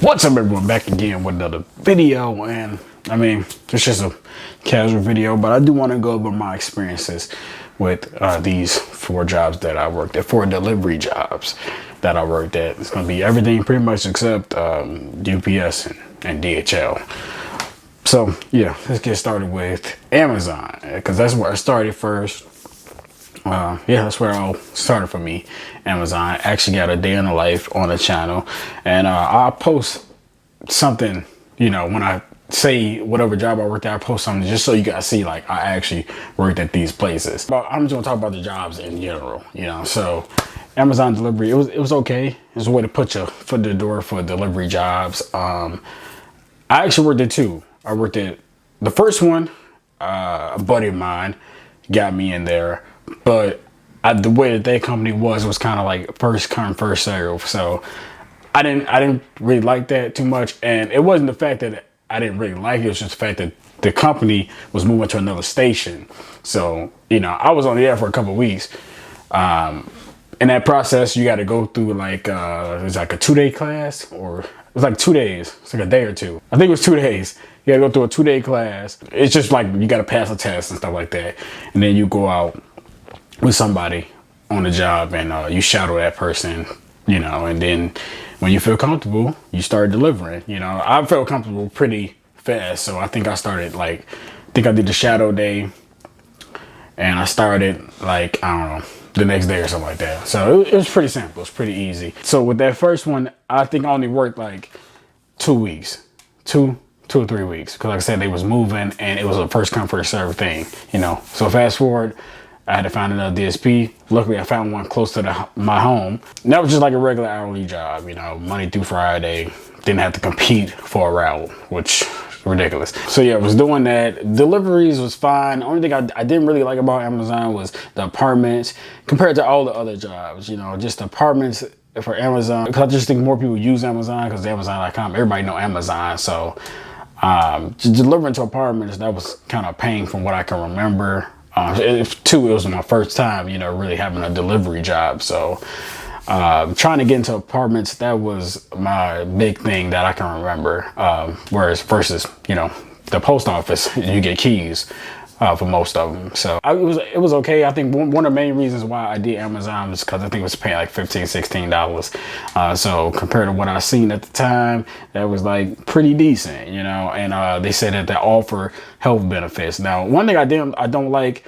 What's up, everyone? Back again with another video, and I mean, it's just a casual video, but I do want to go over my experiences with these 4 jobs that I worked at, 4 delivery jobs that I worked at. It's going to be everything pretty much except UPS and DHL. So yeah, let's get started with Amazon, because that's where I started first. Yeah, that's where it all started for me. Amazon. I actually got a day in the life on the channel, and I'll post something, you know, when I say whatever job I worked at, I post something just so you guys see like I actually worked at these places. But I'm just gonna talk about the jobs in general, you know. So Amazon delivery, it was okay. It was a way to put your foot in the door for delivery jobs. I actually worked at 2. I worked at the first one. A buddy of mine got me in there, but the way that their company was kind of like first come first serve. So I didn't really like that too much, and it wasn't the fact that I didn't really like it. It was just the fact that the company was moving to another station. So you know, I was only there for a couple of weeks. In that process, you got to go through like it's like a 2-day class, or it's like 2 days. It's like a day or 2. I think it was 2 days. You gotta go through a 2-day class. It's just like you gotta pass a test and stuff like that, and then you go out with somebody on the job and you shadow that person, you know, and then when you feel comfortable, you start delivering. You know, I felt comfortable pretty fast, so I think I started like, I think I did the shadow day, and I started like, I don't know, the next day or something like that. So it was pretty simple. It's pretty easy. So with that first one, I think I only worked like 2 weeks, 2 or 3 weeks, because like I said, they was moving and it was a first come first serve thing, you know. So fast forward, I had to find another DSP. Luckily, I found one close to my home. And that was just like a regular hourly job, you know, Monday through Friday. Didn't have to compete for a route, which is ridiculous. So yeah, I was doing that. Deliveries was fine. The only thing I didn't really like about Amazon was the apartments compared to all the other jobs, you know, just the apartments for Amazon. Because I just think more people use Amazon because Amazon.com, everybody know Amazon. So just delivering to apartments, that was kind of pain from what I can remember. It was my first time, you know, really having a delivery job. So trying to get into apartments, that was my big thing that I can remember. Whereas versus, you know, the post office, you get keys for most of them. So it was okay. I think one of the main reasons why I did Amazon was because I think it was paying like $15, $16. So compared to what I seen at the time, that was like pretty decent, you know. And they said that they offer health benefits. Now, one thing I don't like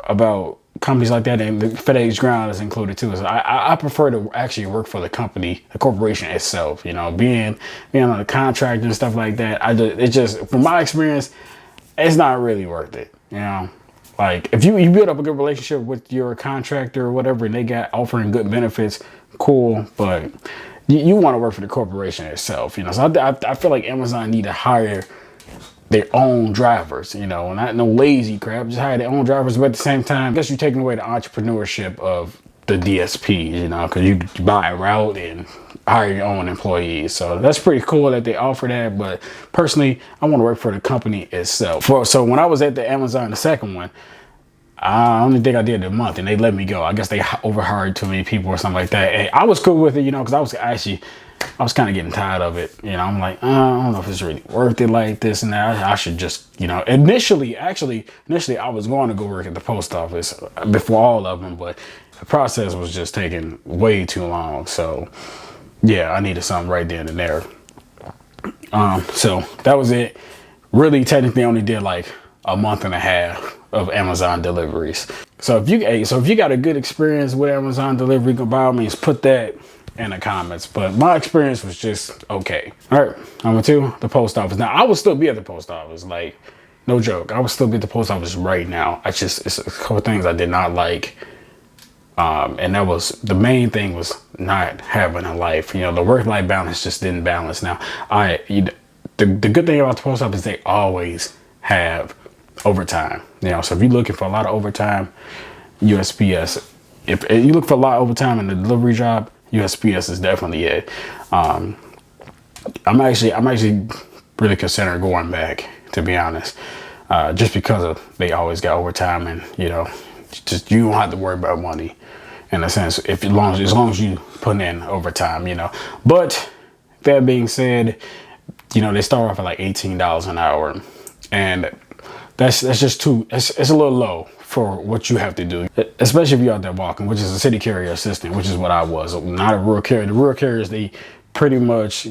about companies like that, and the FedEx Ground is included too, is I prefer to actually work for the company, the corporation itself. You know, being on a contract and stuff like that. It just from my experience, it's not really worth it, you know. Like if you build up a good relationship with your contractor or whatever, and they got offering good benefits, cool. But you want to work for the corporation itself, you know. So I feel like Amazon need to hire their own drivers, you know, not no lazy crap. Just hire their own drivers, but at the same time, I guess you're taking away the entrepreneurship of the DSP, you know, because you buy a route and hire your own employees. So that's pretty cool that they offer that. But personally, I want to work for the company itself. So when I was at the Amazon, the second one, I only think I did a month and they let me go. I guess they overhired too many people or something like that. And I was cool with it, you know, because I was kind of getting tired of it. You know, I'm like, I don't know if it's really worth it like this and that. I should just, you know, initially, I was going to go work at the post office before all of them, but the process was just taking way too long. So yeah, I needed something right then and there. So that was it. Really, technically only did like a month and a half of Amazon deliveries. So if you got a good experience with Amazon delivery, by all means put that in the comments. But my experience was just okay. All right, number 2, the post office. Now I would still be at the post office, like no joke. I would still be at the post office right now. It's a couple things I did not like. And that was the main thing, was not having a life. You know, the work-life balance just didn't balance. Now, the good thing about the post office, they always have overtime. You know, so if you're looking for a lot of overtime, USPS. If you look for a lot of overtime in the delivery job, USPS is definitely it. I'm actually really considering going back, to be honest, just because they always got overtime, and you know, just you don't have to worry about money in a sense, as long as you put in overtime, you know. But that being said, you know, they start off at like $18 an hour, and that's just too, it's a little low for what you have to do, especially if you're out there walking, which is a city carrier assistant, which is what I was, not a rural carrier. The rural carriers, they pretty much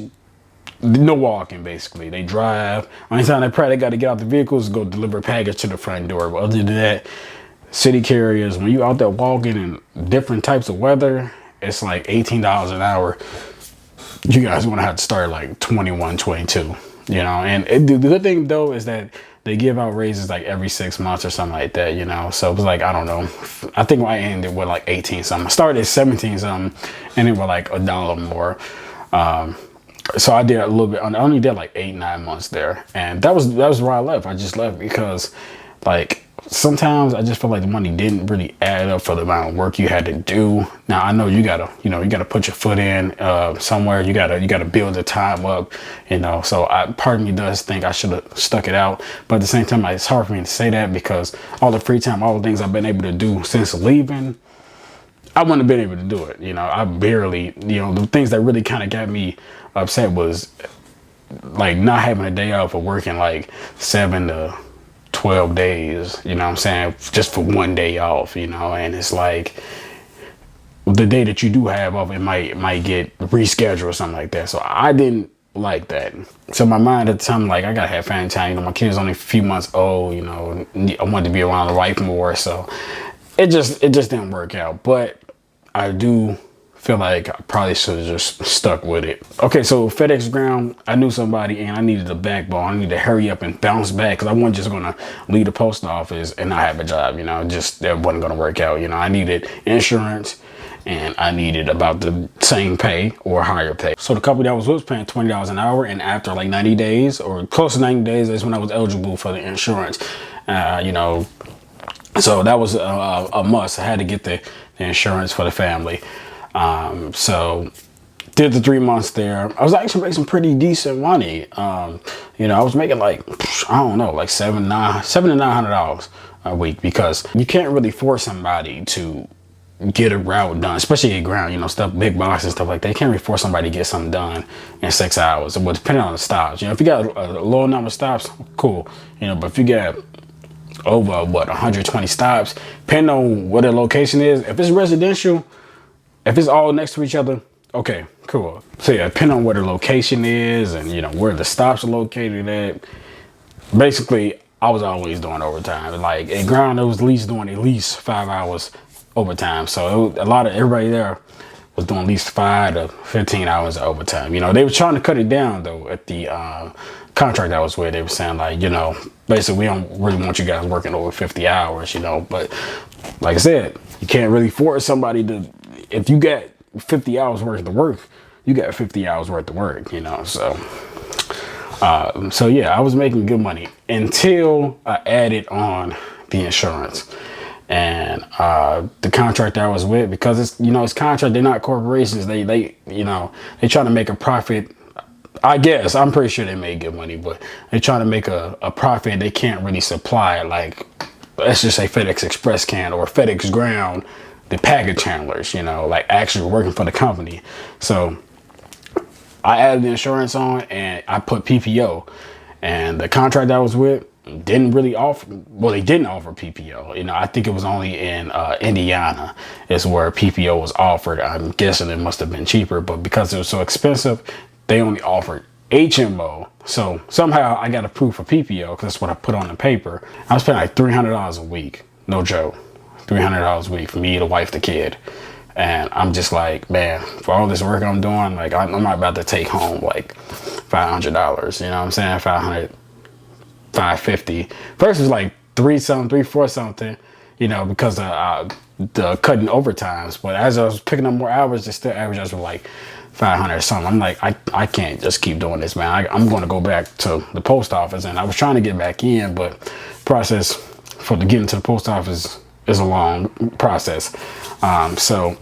no walking, basically. They drive. Only time they probably got to get out the vehicles, go deliver a package to the front door. But other than that, city carriers, when you out there walking in different types of weather, it's like $18 an hour. You guys want to have to start like 21, 22, you know. And the good thing though is that they give out raises like every 6 months or something like that, you know. So it was like, I don't know, I think I ended with like 18 something. I started at 17 something, and it was like $1 more. So I did a little bit. I only did like 8-9 months there, and that was where I left. I just left because, like, sometimes I just feel like the money didn't really add up for the amount of work you had to do. Now I know you gotta put your foot in somewhere. You gotta build the time up, you know. So part of me does think I should have stuck it out, but at the same time, like, it's hard for me to say that because all the free time, all the things I've been able to do since leaving, I wouldn't have been able to do it. You know, I barely, you know, the things that really kind of got me upset was like not having a day off of working like 7 to 12 days, you know what I'm saying, just for one day off, you know. And it's like the day that you do have off, it might get rescheduled or something like that. So I didn't like that. So my mind at the time, like, I gotta have family time, you know, my kid's only a few months old, you know, I wanted to be around the wife more, so it just didn't work out. But I do feel like I probably should have just stuck with it. Okay, so FedEx Ground, I knew somebody and I needed a backbone. I needed to hurry up and bounce back because I wasn't just gonna leave the post office and not have a job, you know. Just that wasn't gonna work out, you know. I needed insurance and I needed about the same pay or higher pay. So the company that I was paying $20 an hour, and after like 90 days or close to 90 days, that's when I was eligible for the insurance, you know. So that was a must. I had to get the insurance for the family. So did the 3 months there. I was actually making some pretty decent money. You know, I was making like, I don't know, like $700 to $900 a week, because you can't really force somebody to get a route done, especially at Ground, you know, stuff, big boxes, stuff like that. You can't really force somebody to get something done in 6 hours. Well, depending on the stops, you know, if you got a low number of stops, cool, you know. But if you got over 120 stops, depending on what the location is, if it's residential, if it's all next to each other, okay, cool. So yeah, depending on where the location is and, you know, where the stops are located at, basically I was always doing overtime. Like at Ground, I was at least doing at least 5 hours overtime. So a lot of everybody there was doing at least 5 to 15 hours of overtime. You know, they were trying to cut it down though at the contract I was with. They were saying, like, you know, basically we don't really want you guys working over 50 hours, you know. But like I said, you can't really force somebody to, if you got 50 hours worth of work, you got 50 hours worth of work, you know. So so yeah, I was making good money until I added on the insurance and the contract I was with, because it's, you know, it's contract, they're not corporations. They you know, they try to make a profit. I guess, I'm pretty sure they made good money, but they're trying to make a profit they can't really supply. Like, let's just say FedEx Express can, or FedEx Ground, the package handlers, you know, like actually working for the company. So I added the insurance on and I put PPO, and the contract I was with didn't really offer, well, they didn't offer PPO. You know, I think it was only in Indiana is where PPO was offered. I'm guessing it must have been cheaper, but because it was so expensive, they only offered HMO. So somehow I got approved for PPO because that's what I put on the paper. I was paying like $300 a week, no joke. $300 a week for me, the wife, the kid. And I'm just like, man, for all this work I'm doing, like I'm not about to take home like $500, you know what I'm saying? 500, 550. First it was like 3 4 something, you know, because of the cutting overtimes. But as I was picking up more hours, it still averaged out like 500 or something. I'm like, I can't just keep doing this, man. I'm going to go back to the post office. And I was trying to get back in, but process for the getting to the post office is a long process. So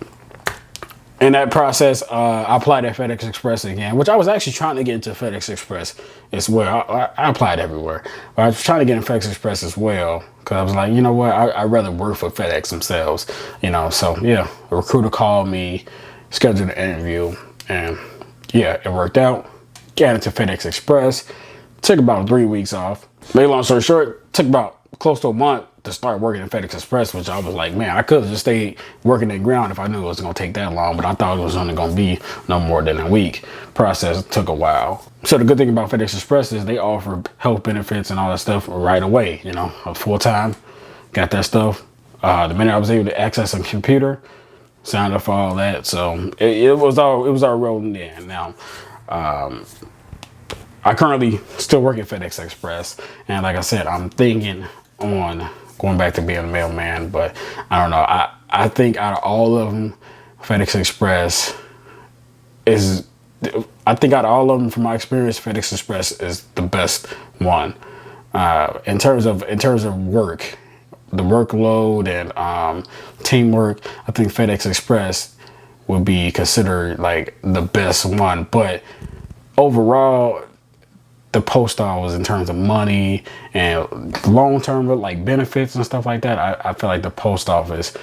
in that process, I applied at FedEx Express again, which I was actually trying to get into FedEx Express as well. I applied everywhere, but I was trying to get in FedEx Express as well, because I was like, you know what, I'd rather work for FedEx themselves, you know. So yeah, a recruiter called me, scheduled an interview, and yeah, it worked out. got into FedEx Express. Took about 3 weeks off. Make a long story short, took about close to a month to start working at FedEx Express, which I was like, man, I could have just stayed working at Ground if I knew it was going to take that long, but I thought it was only going to be no more than a week. Process took a while. So the good thing about FedEx Express is they offer health benefits and all that stuff right away, you know, full time. Got that stuff. The minute I was able to access a computer, signed up for all that. So it was all rolling in. Now, I currently still work at FedEx Express, and like I said, I'm thinking on going back to being a mailman, but I don't know. I think out of all of them, FedEx Express is, I think out of all of them, from my experience, FedEx Express is the best one. In terms of work, the workload and teamwork, I think FedEx Express would be considered like the best one. But overall, the post office, in terms of money and long-term like benefits and stuff like that, I feel like the post office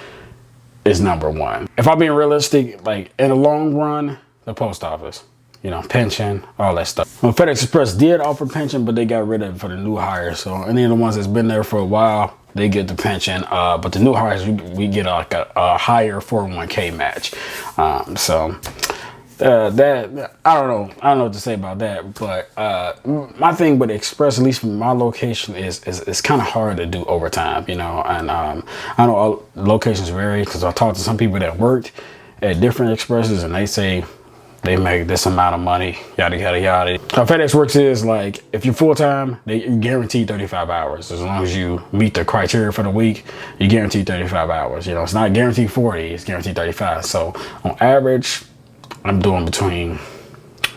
is number one. If I'm being realistic, like in the long run, the post office, you know, pension, all that stuff. Well, FedEx Express did offer pension, but they got rid of it for the new hires. So any of the ones that's been there for a while, they get the pension. But the new hires, we get like a higher 401k match. That I don't know what to say about that, but my thing with Express, at least from my location, is it's kind of hard to do overtime, you know. And I know all locations vary, because I talked to some people that worked at different Expresses, and they say they make this amount of money, yada yada yada. How FedEx works is like, if you're full time, they guarantee 35 hours. As long as you meet the criteria for the week, you guarantee 35 hours. You know, it's not guaranteed 40, it's guaranteed 35. So on average, I'm doing between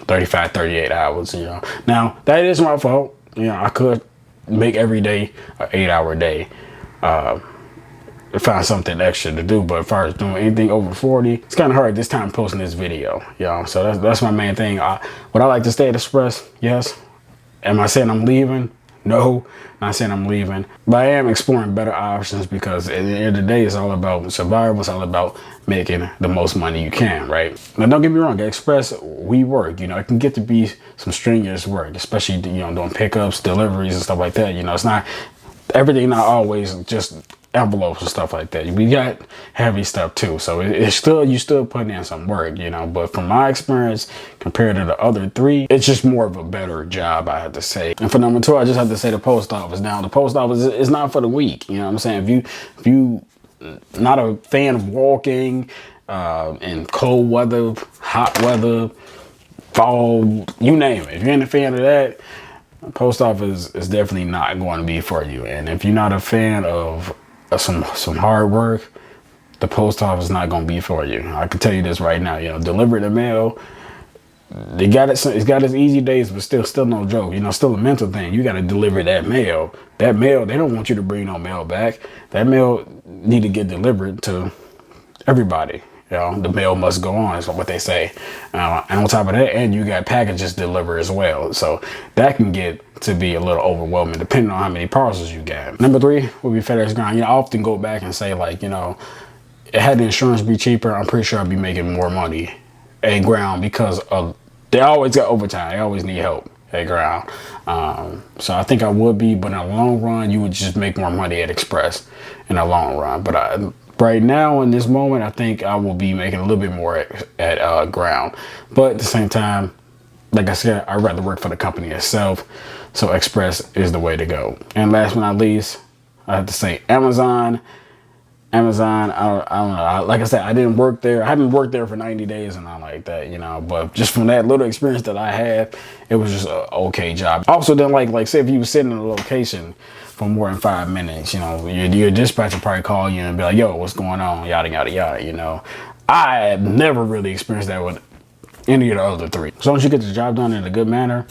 35, 38 hours, you know. Now, that is my fault. You know, I could make every day an 8-hour day, find something extra to do. But as far as doing anything over 40, it's kind of hard this time posting this video, you know. So that's my main thing. Would I like to stay at Express? Yes. Am I saying I'm leaving? No, not saying I'm leaving, but I am exploring better options, because at the end of the day, it's all about survival. It's all about making the most money you can, right? Now, don't get me wrong, at Express, we work, you know, it can get to be some strenuous work, especially, you know, doing pickups, deliveries and stuff like that. You know, it's not, everything not always just envelopes and stuff like that. We got heavy stuff too, so it's still, you still putting in some work, you know. But from my experience, compared to the other three, it's just more of a better job, I have to say. And for number two, I just have to say the post office. Now, the post office is not for the weak, you know what I'm saying? If you not a fan of walking in cold weather, hot weather, fall, you name it, if you ain't a fan of that, post office is definitely not going to be for you. And if you're not a fan of some hard work, the post office is not going to be for you. I can tell you this right now. You know, delivering the mail, they got it. It's got its easy days, but still no joke. You know, still a mental thing. You got to deliver that mail. That mail, they don't want you to bring no mail back. That mail need to get delivered to everybody. You know, the mail must go on, is what they say. And on top of that, and you got packages delivered as well. So that can get to be a little overwhelming, depending on how many parcels you got. Number three would be FedEx Ground. You know, I often go back and say, like, you know, had the insurance be cheaper, I'm pretty sure I'd be making more money at Ground, because of, they always got overtime. They always need help at Ground. So I think I would be, but in the long run, you would just make more money at Express in the long run. But right now, in this moment, I think I will be making a little bit more at Ground. But at the same time, like I said, I'd rather work for the company itself. So Express is the way to go. And last but not least, I have to say Amazon. I don't know. Like I said, I didn't work there. I haven't worked there for 90 days and all like that, you know. But just from that little experience that I had, it was just an okay job. Also, then like say if you were sitting in a location for more than 5 minutes, you know, your dispatcher probably call you and be like, yo, what's going on? Yada, yada, yada, you know. I have never really experienced that with any of the other three. As long as you get the job done in a good manner,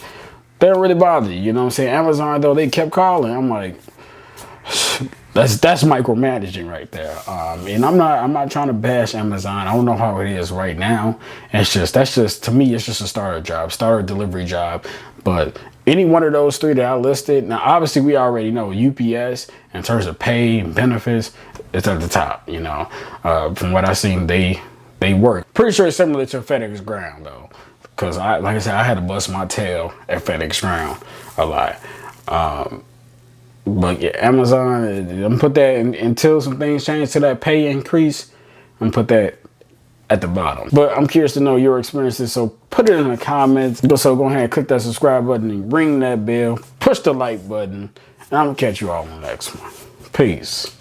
they don't really bother you. You know what I'm saying? Amazon, though, they kept calling. I'm like, that's micromanaging right there. And I'm not trying to bash Amazon. I don't know how it is right now. That's just to me, it's just a starter delivery job. But any one of those three that I listed, now obviously we already know UPS in terms of pay and benefits, it's at the top. You know, from what I've seen, they work. Pretty sure it's similar to FedEx Ground though. Cause like I said, I had to bust my tail at FedEx Ground a lot. But yeah, Amazon, I'm gonna put that until some things change to that pay increase. I'm gonna put that at the bottom. But I'm curious to know your experiences, so put it in the comments. So go ahead and click that subscribe button and ring that bell, push the like button, and I'm gonna catch you all on the next one. Peace.